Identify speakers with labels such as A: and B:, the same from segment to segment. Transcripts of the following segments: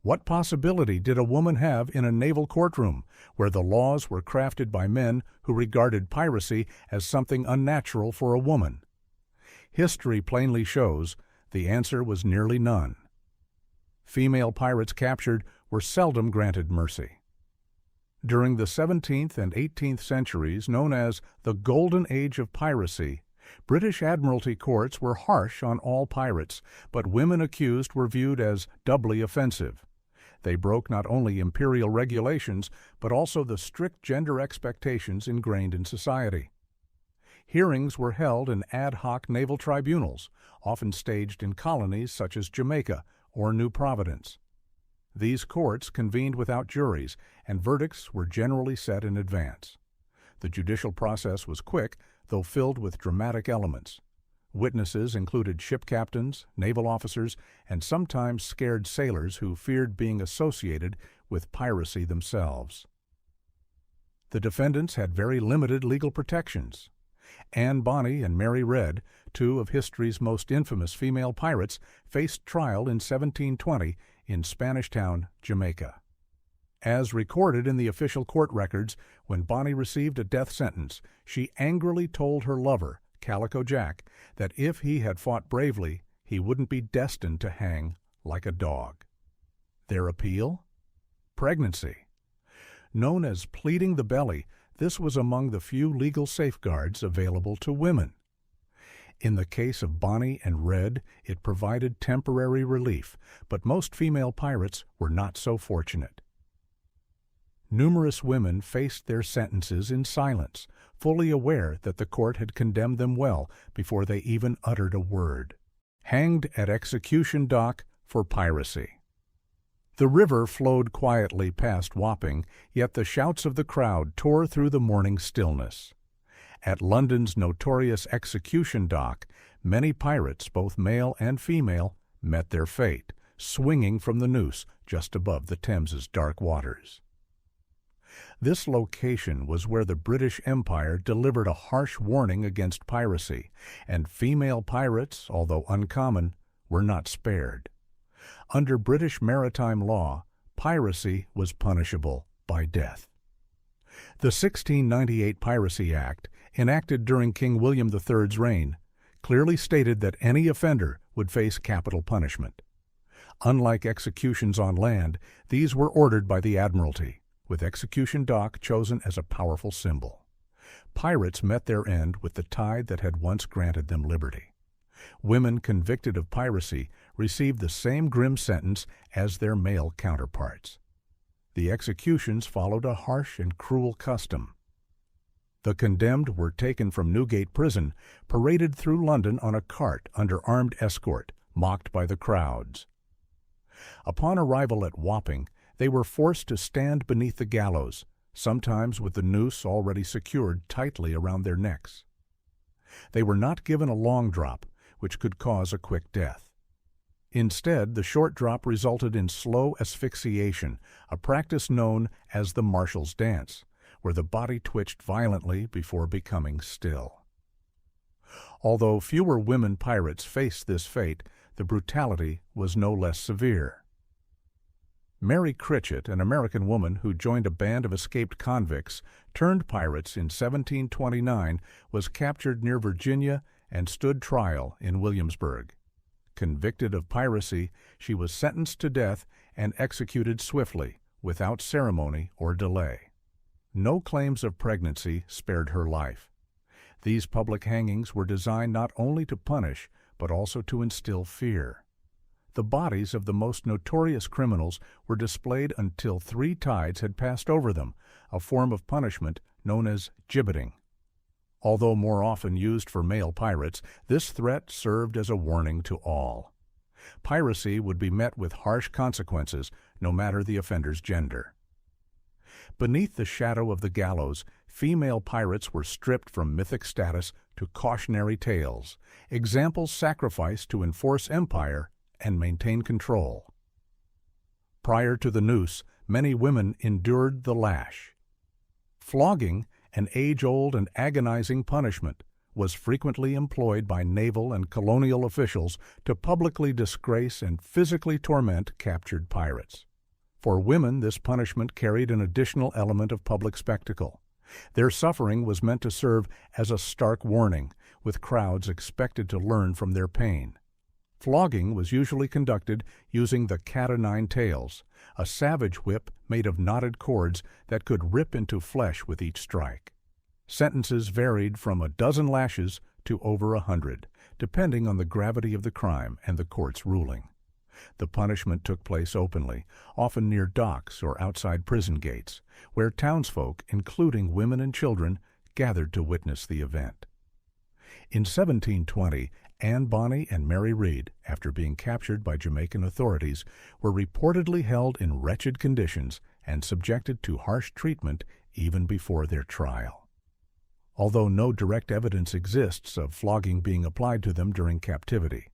A: What possibility did a woman have in a naval courtroom where the laws were crafted by men who regarded piracy as something unnatural for a woman? History plainly shows the answer was nearly none. Female pirates captured were seldom granted mercy. During the 17th and 18th centuries, known as the Golden Age of Piracy, British Admiralty Courts were harsh on all pirates, but women accused were viewed as doubly offensive. They broke not only imperial regulations, but also the strict gender expectations ingrained in society. Hearings were held in ad hoc naval tribunals, often staged in colonies such as Jamaica or New Providence. These courts convened without juries, and verdicts were generally set in advance. The judicial process was quick, though filled with dramatic elements. Witnesses included ship captains, naval officers, and sometimes scared sailors who feared being associated with piracy themselves. The defendants had very limited legal protections. Anne Bonny and Mary Critchett, two of history's most infamous female pirates, faced trial in 1720 in Spanish Town, Jamaica. As recorded in the official court records, when Bonny received a death sentence, she angrily told her lover, Calico Jack, that if he had fought bravely, he wouldn't be destined to hang like a dog. Their appeal? Pregnancy. Known as pleading the belly, this was among the few legal safeguards available to women. In the case of Bonny and Critchett, it provided temporary relief, but most female pirates were not so fortunate. Numerous women faced their sentences in silence, fully aware that the court had condemned them well before they even uttered a word. Hanged at execution dock for piracy. The river flowed quietly past Wapping, yet the shouts of the crowd tore through the morning stillness. At London's notorious execution dock, many pirates, both male and female, met their fate, swinging from the noose just above the Thames's dark waters. This location was where the British Empire delivered a harsh warning against piracy, and female pirates, although uncommon, were not spared. Under British maritime law, piracy was punishable by death. The 1698 Piracy Act, enacted during King William III's reign, clearly stated that any offender would face capital punishment. Unlike executions on land, these were ordered by the Admiralty, with execution dock chosen as a powerful symbol. Pirates met their end with the tide that had once granted them liberty. Women convicted of piracy received the same grim sentence as their male counterparts. The executions followed a harsh and cruel custom. The condemned were taken from Newgate Prison, paraded through London on a cart under armed escort, mocked by the crowds. Upon arrival at Wapping, they were forced to stand beneath the gallows, sometimes with the noose already secured tightly around their necks. They were not given a long drop, which could cause a quick death. Instead, the short drop resulted in slow asphyxiation, a practice known as the marshal's dance, where the body twitched violently before becoming still. Although fewer women pirates faced this fate, the brutality was no less severe. Mary Critchett, an American woman who joined a band of escaped convicts turned pirates in 1729, was captured near Virginia and stood trial in Williamsburg. Convicted of piracy, she was sentenced to death and executed swiftly, without ceremony or delay. No claims of pregnancy spared her life. These public hangings were designed not only to punish, but also to instill fear. The bodies of the most notorious criminals were displayed until 3 tides had passed over them, a form of punishment known as gibbeting. Although more often used for male pirates, this threat served as a warning to all. Piracy would be met with harsh consequences, no matter the offender's gender. Beneath the shadow of the gallows, female pirates were stripped from mythic status to cautionary tales, examples sacrificed to enforce empire and maintain control. Prior to the noose, many women endured the lash. Flogging, an age-old and agonizing punishment, was frequently employed by naval and colonial officials to publicly disgrace and physically torment captured pirates. For women, this punishment carried an additional element of public spectacle. Their suffering was meant to serve as a stark warning, with crowds expected to learn from their pain. Flogging was usually conducted using the cat-o'-nine-tails, a savage whip made of knotted cords that could rip into flesh with each strike. Sentences varied from a dozen lashes to over 100, depending on the gravity of the crime and the court's ruling. The punishment took place openly, often near docks or outside prison gates, where townsfolk, including women and children, gathered to witness the event. In 1720, Anne Bonny and Mary Critchett, after being captured by Jamaican authorities, were reportedly held in wretched conditions and subjected to harsh treatment even before their trial. Although no direct evidence exists of flogging being applied to them during captivity,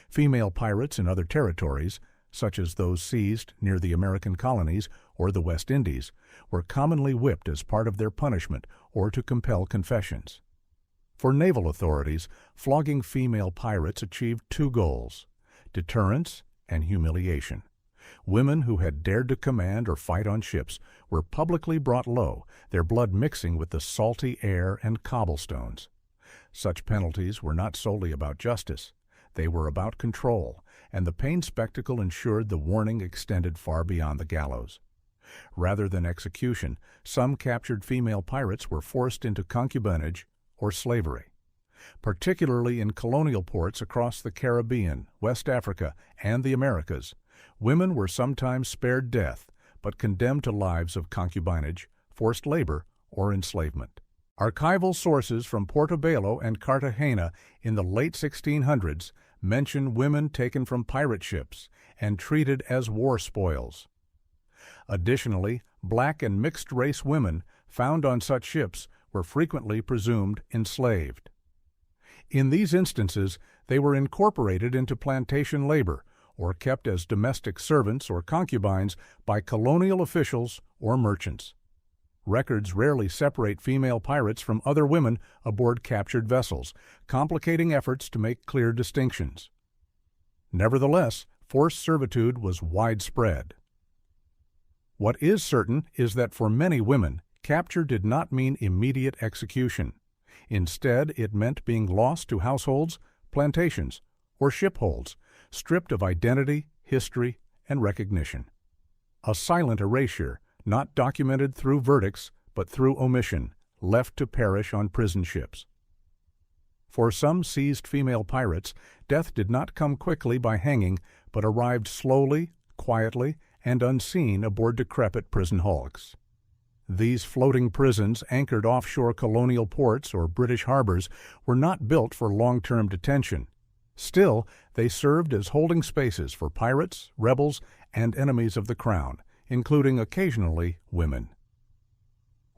A: female pirates in other territories, such as those seized near the American colonies or the West Indies, were commonly whipped as part of their punishment or to compel confessions. For naval authorities, flogging female pirates achieved two goals: deterrence and humiliation. Women who had dared to command or fight on ships were publicly brought low, their blood mixing with the salty air and cobblestones. Such penalties were not solely about justice. They were about control, and the pain spectacle ensured the warning extended far beyond the gallows. Rather than execution, some captured female pirates were forced into concubinage or slavery. Particularly in colonial ports across the Caribbean, West Africa, and the Americas, women were sometimes spared death, but condemned to lives of concubinage, forced labor, or enslavement. Archival sources from Portobello and Cartagena in the late 1600s mention women taken from pirate ships and treated as war spoils. Additionally, black and mixed-race women found on such ships were frequently presumed enslaved. In these instances, they were incorporated into plantation labor or kept as domestic servants or concubines by colonial officials or merchants. Records rarely separate female pirates from other women aboard captured vessels, complicating efforts to make clear distinctions. Nevertheless, forced servitude was widespread. What is certain is that for many women, capture did not mean immediate execution. Instead, it meant being lost to households, plantations, or shipholds, stripped of identity, history, and recognition. A silent erasure, not documented through verdicts, but through omission, left to perish on prison ships. For some seized female pirates, death did not come quickly by hanging, but arrived slowly, quietly, and unseen aboard decrepit prison hulks. These floating prisons, anchored offshore colonial ports or British harbors, were not built for long-term detention. Still, they served as holding spaces for pirates, rebels, and enemies of the crown, including occasionally women.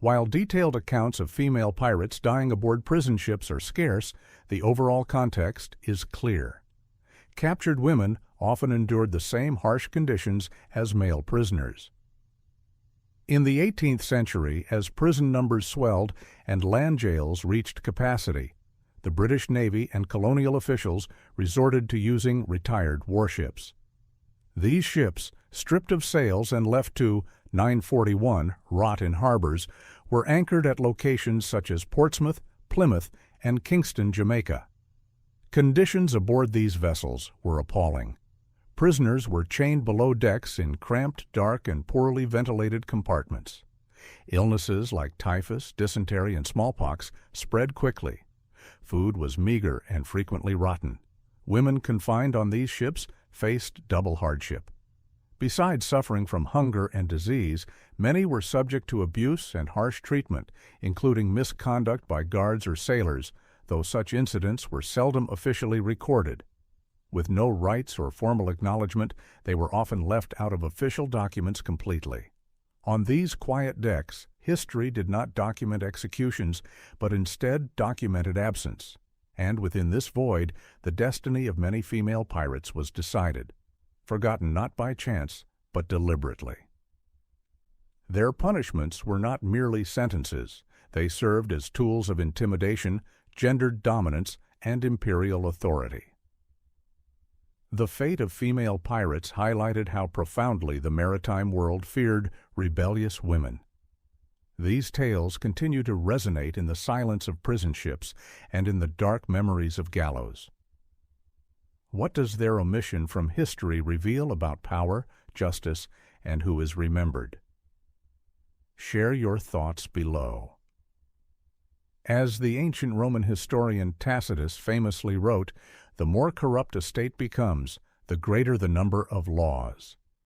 A: While detailed accounts of female pirates dying aboard prison ships are scarce, the overall context is clear. Captured women often endured the same harsh conditions as male prisoners. In the 18th century, as prison numbers swelled and land jails reached capacity, the British Navy and colonial officials resorted to using retired warships. These ships, stripped of sails and left to 941 rot in harbors, were anchored at locations such as Portsmouth, Plymouth, and Kingston, Jamaica. Conditions aboard these vessels were appalling. Prisoners were chained below decks in cramped, dark, and poorly ventilated compartments. Illnesses like typhus, dysentery, and smallpox spread quickly. Food was meager and frequently rotten. Women confined on these ships faced double hardship. Besides suffering from hunger and disease, many were subject to abuse and harsh treatment, including misconduct by guards or sailors, though such incidents were seldom officially recorded. With no rights or formal acknowledgement, they were often left out of official documents completely. On these quiet decks, history did not document executions, but instead documented absence. And within this void, the destiny of many female pirates was decided, forgotten not by chance, but deliberately. Their punishments were not merely sentences. They served as tools of intimidation, gendered dominance, and imperial authority. The fate of female pirates highlighted how profoundly the maritime world feared rebellious women. These tales continue to resonate in the silence of prison ships and in the dark memories of gallows. What does their omission from history reveal about power, justice, and who is remembered? Share your thoughts below. As the ancient Roman historian Tacitus famously wrote, "The more corrupt a state becomes, the greater the number of laws."